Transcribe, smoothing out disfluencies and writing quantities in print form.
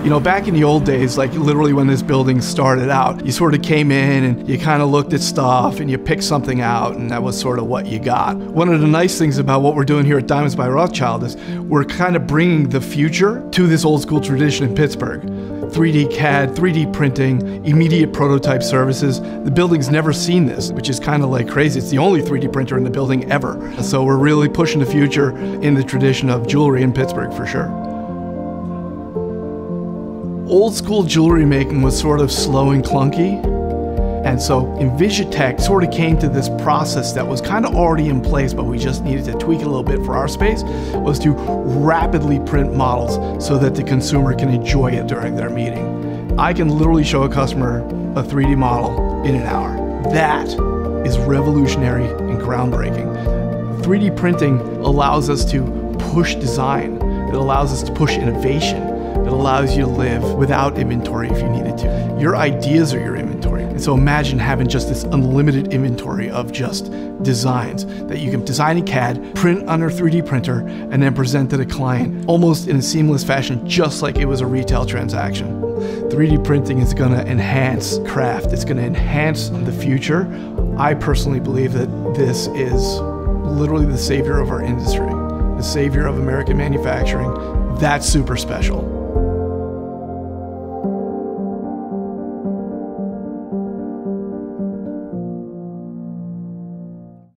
You know, back in the old days, like literally when this building started out, you sort of came in and you kind of looked at stuff and you picked something out, and that was sort of what you got. One of the nice things about what we're doing here at Diamonds by Rothschild is we're kind of bringing the future to this old school tradition in Pittsburgh. 3D CAD, 3D printing, immediate prototype services. The building's never seen this, which is kind of like crazy. It's the only 3D printer in the building ever. So we're really pushing the future in the tradition of jewelry in Pittsburgh for sure. Old school jewelry making was sort of slow and clunky. And so Envisitech sort of came to this process that was kind of already in place, but we just needed to tweak it a little bit for our space, was to rapidly print models so that the consumer can enjoy it during their meeting. I can literally show a customer a 3D model in an hour. That is revolutionary and groundbreaking. 3D printing allows us to push design. It allows us to push innovation. It allows you to live without inventory if you needed to. Your ideas are your inventory. And so imagine having just this unlimited inventory of just designs that you can design in CAD, print on a 3D printer, and then present to the client almost in a seamless fashion, just like it was a retail transaction. 3D printing is going to enhance craft. It's going to enhance the future. I personally believe that this is literally the savior of our industry, the savior of American manufacturing. That's super special.